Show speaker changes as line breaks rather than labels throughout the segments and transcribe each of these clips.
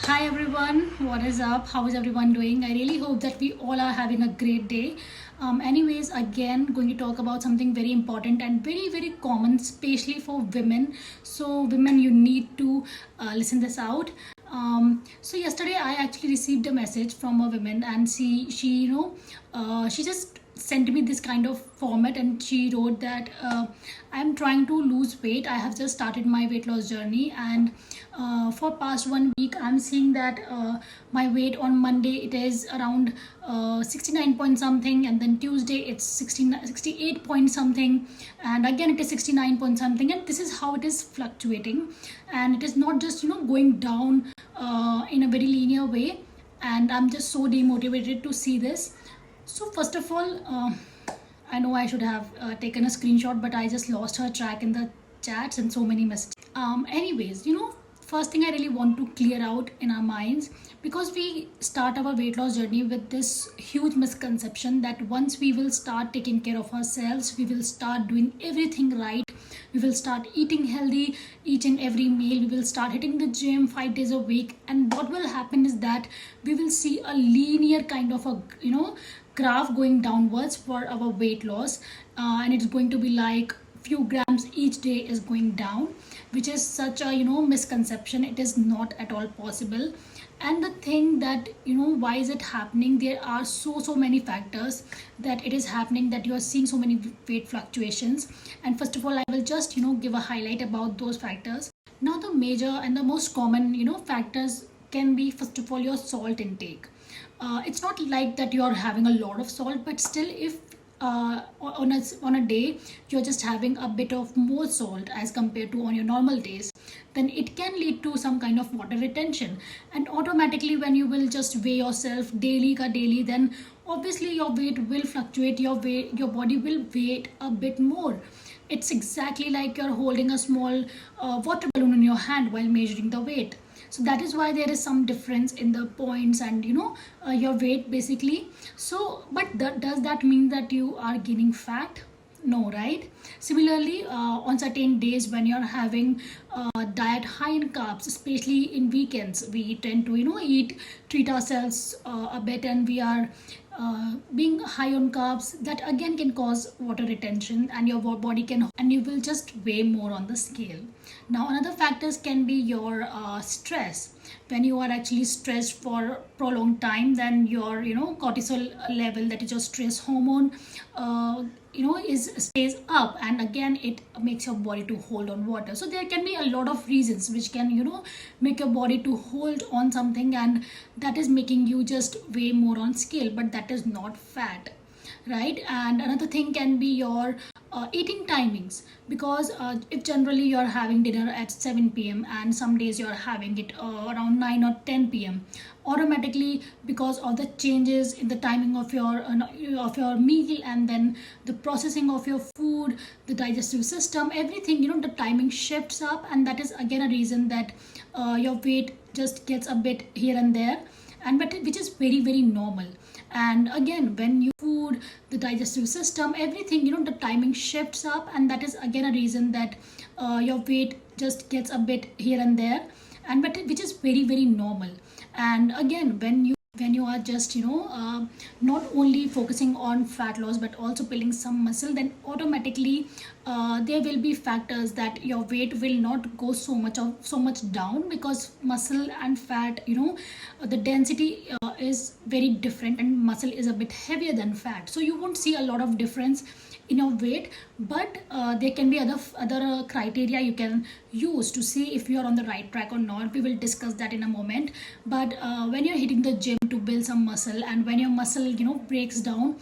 Hi everyone, what is up? How is everyone doing? I really hope that we all are having a great day. Anyways, again, going to talk about something very important and very common, especially for women. So, women, you need to listen this out. So yesterday I actually received a message from a woman, and she just sent me this kind of format, and she wrote that I'm trying to lose weight. I have just started my weight loss journey, and for past 1 week I'm seeing that my weight on Monday it is around 69 point something, and then Tuesday it's 68 point something, and again it is 69 point something, and this is how it is fluctuating, and it is not just going down in a very linear way, and I'm just so demotivated to see this. So first of all, I know I should have taken a screenshot, but I just lost her track in the chats and so many messages. Anyways, first thing I really want to clear out in our minds, because we start our weight loss journey with this huge misconception that once we will start taking care of ourselves, we will start doing everything right, we will start eating healthy each and every meal, we will start hitting the gym 5 days a week, and what will happen is that we will see a linear kind of a graph going downwards for our weight loss, and it's going to be like few grams each day is going down, which is such a misconception. It is not at all possible. And the thing that why is it happening, there are so many factors that it is happening, that you are seeing so many weight fluctuations. And first of all, I will just give a highlight about those factors. Now the major and the most common factors can be, first of all, your salt intake. It's not like that you're having a lot of salt, but still, if on a day you're just having a bit of more salt as compared to on your normal days, then it can lead to some kind of water retention, and automatically when you will just weigh yourself daily, then obviously your weight will fluctuate, your body will weight a bit more. It's exactly like you're holding a small water balloon in your hand while measuring the weight. So that is why there is some difference in the points and your weight basically. So but does that mean that you are gaining fat? No, right? Similarly, on certain days when you're having diet high in carbs, especially in weekends, we tend to treat ourselves a bit, and we are being high on carbs. That again can cause water retention, and your body can, and you will just weigh more on the scale. Now another factors can be your stress. When you are actually stressed for prolonged time, then your cortisol level, that is your stress hormone, is stays up, and again it makes your body to hold on water. So there can be a lot of reasons which can make your body to hold on something, and that is making you just weigh more on scale, but that is not fat, right? And another thing can be your eating timings, because if generally you're having dinner at 7 p.m. and some days you're having it around 9 or 10 p.m., automatically, because of the changes in the timing of your meal, and then the processing of your food, the digestive system, everything, the timing shifts up, and that is again a reason that your weight just gets a bit here and there, and but which is very normal. And again, when you food, the digestive system, everything, the timing shifts up, and that is again a reason that your weight just gets a bit here and there, and but which is very normal. And again, when you are just not only focusing on fat loss but also building some muscle, then automatically there will be factors that your weight will not go so much down, because muscle and fat, the density is very different, and muscle is a bit heavier than fat, so you won't see a lot of difference in your weight. But there can be other criteria you can use to see if you are on the right track or not. We will discuss that in a moment. But when you're hitting the gym to build some muscle, and when your muscle breaks down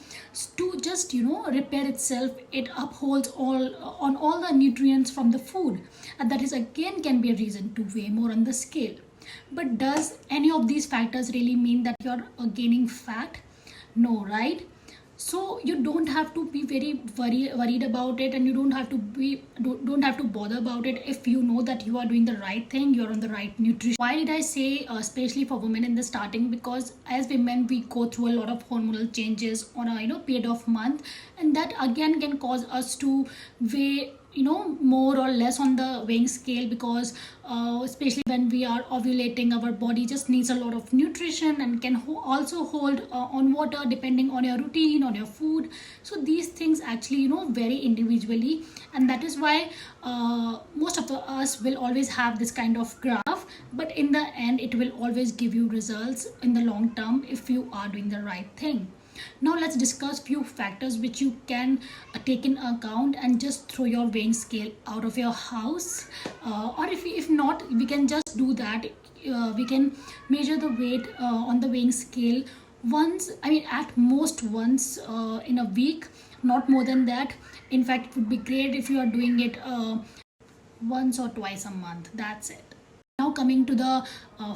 to just repair itself, it upholds all the nutrients from the food, and that is again can be a reason to weigh more on the scale. But does any of these factors really mean that you're gaining fat? No, right? So you don't have to be very worried about it, and you don't have to bother about it if you know that you are doing the right thing, you're on the right nutrition. Why did I say especially for women in the starting? Because as women we go through a lot of hormonal changes on a period of month, and that again can cause us to weigh more or less on the weighing scale, because especially when we are ovulating, our body just needs a lot of nutrition and can also hold on water depending on your routine, on your food. So these things actually vary individually, and that is why most of us will always have this kind of graph, but in the end it will always give you results in the long term if you are doing the right thing. Now let's discuss few factors which you can take in account and just throw your weighing scale out of your house, or if not, we can just do that. We can measure the weight on the weighing scale once, I mean at most once in a week, not more than that. In fact, it would be great if you are doing it once or twice a month. That's it. Now coming to the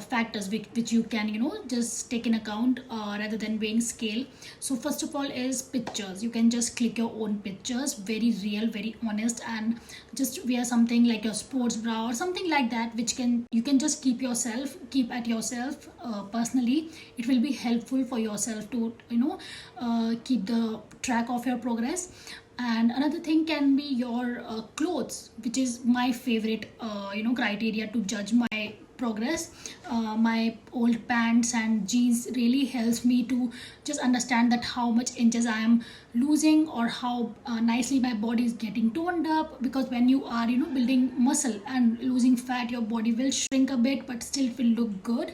factors which you can just take in account rather than weighing scale. So first of all is pictures. You can just click your own pictures, very real, very honest, and just wear something like your sports bra or something like that, which you can just keep at yourself personally. It will be helpful for yourself to keep the track of your progress. And another thing can be your clothes, which is my favorite criteria to judge my progress. My old pants and jeans really helps me to just understand that how much inches I am losing, or how nicely my body is getting toned up, because when you are building muscle and losing fat, your body will shrink a bit but still will look good.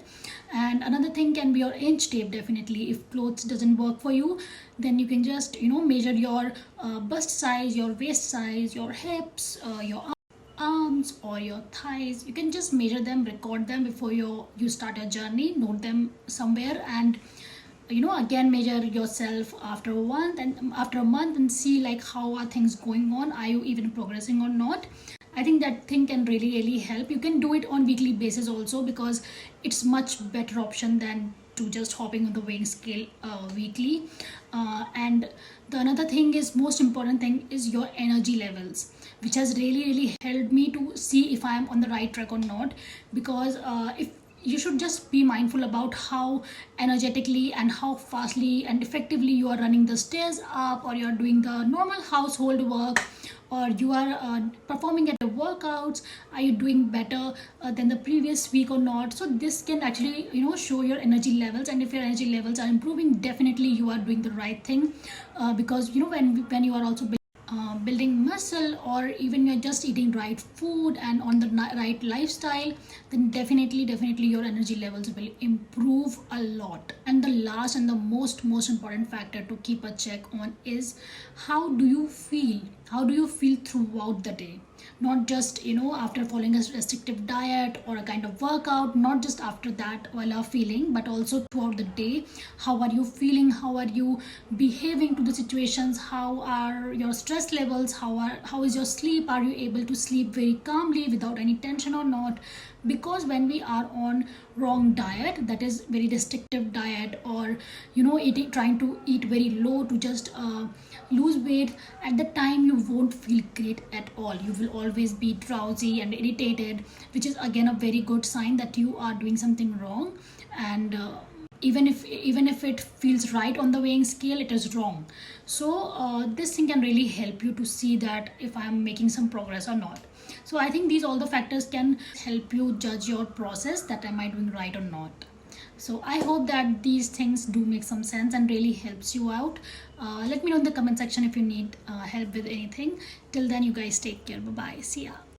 And another thing can be your inch tape. Definitely, if clothes doesn't work for you, then you can just measure your bust size, your waist size, your hips, your arms or your thighs. You can just measure them, record them before you start your journey, note them somewhere, and again measure yourself after a month and see like how are things going on, are you even progressing or not. I think that thing can really help. You can do it on weekly basis also, because it's much better option than to just hopping on the weighing scale weekly. And the another thing is, most important thing is your energy levels, which has really helped me to see if I am on the right track or not. Because if you should just be mindful about how energetically and how fastly and effectively you are running the stairs up, or you are doing the normal household work, or you are performing at the workouts. Are you doing better than the previous week or not? So this can actually show your energy levels, and if your energy levels are improving, definitely you are doing the right thing. Because when you are also building muscle, or even you're just eating right food and on the right lifestyle, then definitely your energy levels will improve a lot. And the last and the most important factor to keep a check on is, how do you feel throughout the day? Not just after following a restrictive diet or a kind of workout, not just after that while you're feeling, but also throughout the day. How are you feeling? How are you behaving to the situations? How are your stress levels? How is your sleep? Are you able to sleep very calmly without any tension or not? Because when we are on wrong diet, that is very restrictive diet, or trying to eat very low to just lose weight, at the time you won't feel great at all. You will always be drowsy and irritated, which is again a very good sign that you are doing something wrong. And even if it feels right on the weighing scale, it is wrong. So this thing can really help you to see that if I am making some progress or not. So I think these all the factors can help you judge your process, that am I doing right or not. So I hope that these things do make some sense and really helps you out. Let me know in the comment section if you need help with anything. Till then, you guys take care. Bye bye. See ya.